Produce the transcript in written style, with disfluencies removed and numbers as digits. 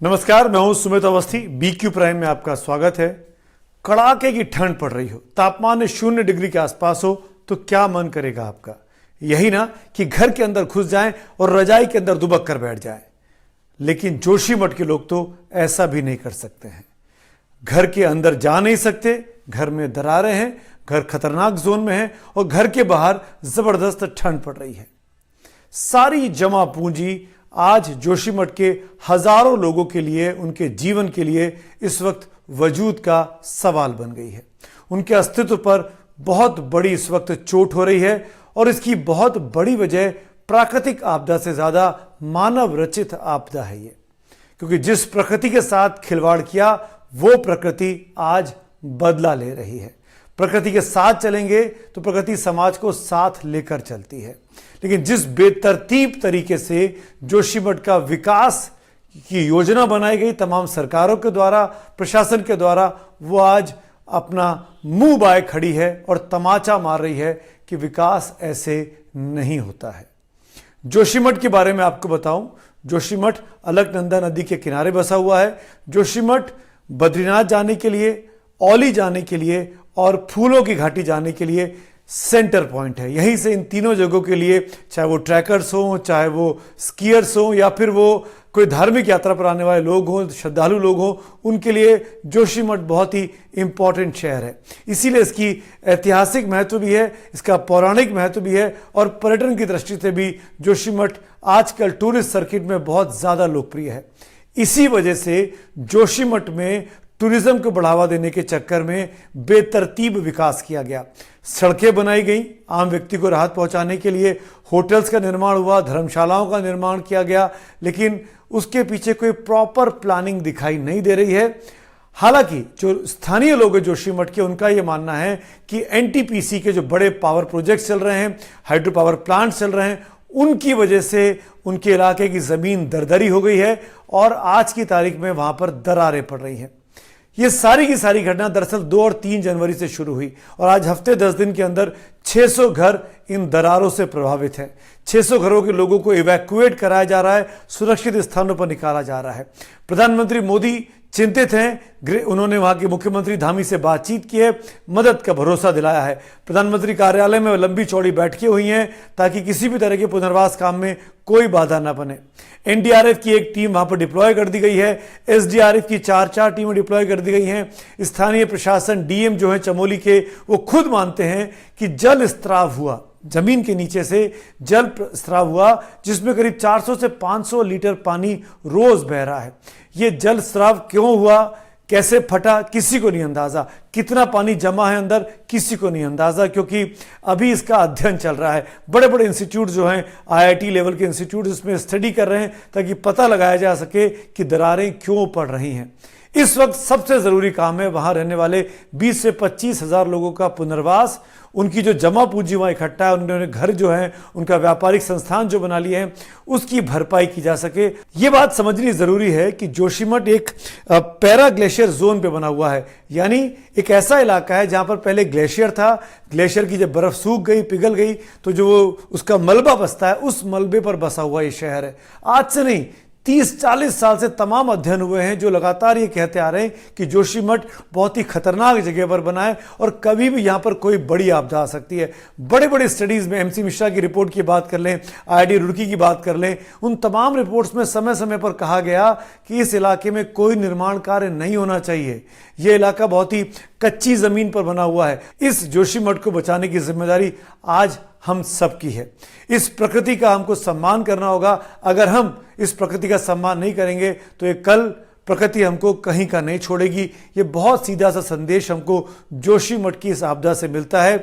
नमस्कार, मैं हूं सुमित अवस्थी। बीक्यू प्राइम में आपका स्वागत है। कड़ाके की ठंड पड़ रही हो, तापमान 0 डिग्री के आसपास हो तो क्या मन करेगा आपका? यही ना कि घर के अंदर घुस जाएं और रजाई के अंदर दुबक कर बैठ जाएं। लेकिन जोशीमठ के लोग तो ऐसा भी नहीं कर सकते हैं। घर के अंदर जा नहीं सकते, घर में दरारें हैं, घर खतरनाक जोन में है और घर के बाहर जबरदस्त ठंड पड़ रही है। सारी जमा पूंजी आज जोशीमठ के हजारों लोगों के लिए, उनके जीवन के लिए इस वक्त वजूद का सवाल बन गई है। उनके अस्तित्व पर बहुत बड़ी इस वक्त चोट हो रही है और इसकी बहुत बड़ी वजह प्राकृतिक आपदा से ज्यादा मानव रचित आपदा है ये। क्योंकि जिस प्रकृति के साथ खिलवाड़ किया वो प्रकृति आज बदला ले रही है। प्रकृति के साथ चलेंगे तो प्रकृति समाज को साथ लेकर चलती है। लेकिन जिस बेतरतीब तरीके से जोशीमठ का विकास की योजना बनाई गई तमाम सरकारों के द्वारा, प्रशासन के द्वारा, वो आज अपना मुंह बाए खड़ी है और तमाचा मार रही है कि विकास ऐसे नहीं होता है। जोशीमठ के बारे में आपको बताऊं, जोशीमठ अलकनंदा नदी के किनारे बसा हुआ है। जोशीमठ बद्रीनाथ जाने के लिए, औली जाने के लिए और फूलों की घाटी जाने के लिए सेंटर पॉइंट है। यहीं से इन तीनों जगहों के लिए, चाहे वो ट्रैकर्स हों, चाहे वो स्कीयर्स हों या फिर वो कोई धार्मिक यात्रा पर आने वाले लोग हों, श्रद्धालु लोग हों, उनके लिए जोशीमठ बहुत ही इंपॉर्टेंट शहर है। इसीलिए इसकी ऐतिहासिक महत्व भी है, इसका पौराणिक महत्व भी है और पर्यटन की दृष्टि से भी जोशीमठ आजकल टूरिस्ट सर्किट में बहुत ज़्यादा लोकप्रिय है। इसी वजह से जोशीमठ में टूरिज्म को बढ़ावा देने के चक्कर में बेतरतीब विकास किया गया। सड़कें बनाई गई आम व्यक्ति को राहत पहुंचाने के लिए, होटल्स का निर्माण हुआ, धर्मशालाओं का निर्माण किया गया, लेकिन उसके पीछे कोई प्रॉपर प्लानिंग दिखाई नहीं दे रही है। हालांकि जो स्थानीय लोग हैं जोशीमठ के, उनका यह मानना है कि एनटीपीसी के जो बड़े पावर प्रोजेक्ट्स चल रहे हैं, हाइड्रो पावर प्लांट चल रहे हैं, उनकी वजह से उनके इलाके की जमीन दरदरी हो गई है और आज की तारीख में वहां पर दरारें पड़ रही हैं। ये सारी की सारी घटना दरअसल 2 और 3 जनवरी से शुरू हुई और आज हफ्ते 10 दिन के अंदर 600 घर इन दरारों से प्रभावित हैं। 600 घरों के लोगों को इवैक्यूएट कराया जा रहा है, सुरक्षित स्थानों पर निकाला जा रहा है। प्रधानमंत्री मोदी चिंतित हैं। उन्होंने वहां के मुख्यमंत्री धामी से बातचीत की है, मदद का भरोसा दिलाया है। प्रधानमंत्री कार्यालय में लंबी चौड़ी बैठकें हुई हैं ताकि किसी भी तरह के पुनर्वास काम में कोई बाधा न बने। एनडीआरएफ की एक टीम वहां पर डिप्लॉय कर दी गई है। एसडीआरएफ की 4 टीमें डिप्लॉय कर दी गई हैं। स्थानीय प्रशासन, डीएम जो है चमोली के, वो खुद मानते हैं कि जल स्त्राव हुआ, जमीन के नीचे से जल स्त्राव हुआ, जिसमें करीब 400 से 500 लीटर पानी रोज बह रहा है। ये जल स्त्राव क्यों हुआ, कैसे फटा, किसी को नहीं अंदाजा। कितना पानी जमा है अंदर, किसी को नहीं अंदाजा, क्योंकि अभी इसका अध्ययन चल रहा है। बड़े बड़े इंस्टीट्यूट जो हैं, आईआईटी लेवल के इंस्टीट्यूट, इसमें स्टडी कर रहे हैं ताकि पता लगाया जा सके कि दरारें क्यों पड़ रही हैं। इस वक्त सबसे जरूरी काम है वहां रहने वाले 20 से 25 हजार लोगों का पुनर्वास। उनकी जो जमा पूंजी वहां इकट्ठा है, उन्होंने घर जो है, उनका व्यापारिक संस्थान जो बना लिए हैं, उसकी भरपाई की जा सके। ये बात समझनी जरूरी है कि जोशीमठ एक पैरा ग्लेशियर जोन पे बना हुआ है, यानी एक ऐसा इलाका है जहां पर पहले ग्लेशियर था। ग्लेशियर की जब बर्फ सूख गई, पिघल गई, तो जो उसका मलबा बसता है, उस मलबे पर बसा हुआ ये शहर है। आज से नहीं, 30-40 साल से तमाम अध्ययन हुए हैं जो लगातार ये कहते आ रहे हैं कि जोशीमठ बहुत ही खतरनाक जगह पर बना है और कभी भी यहाँ पर कोई बड़ी आपदा आ सकती है। बड़े बड़े स्टडीज में एमसी मिश्रा की रिपोर्ट की बात कर लें, आईआईटी रुड़की की बात कर लें, उन तमाम रिपोर्ट्स में समय समय पर कहा गया कि इस इलाके में कोई निर्माण कार्य नहीं होना चाहिए। यह इलाका बहुत ही कच्ची जमीन पर बना हुआ है। इस जोशीमठ को बचाने की जिम्मेदारी आज हम सबकी है। इस प्रकृति का हमको सम्मान करना होगा। अगर हम इस प्रकृति का सम्मान नहीं करेंगे तो ये कल प्रकृति हमको कहीं का नहीं छोड़ेगी। ये बहुत सीधा सा संदेश हमको जोशीमठ की इस आपदा से मिलता है।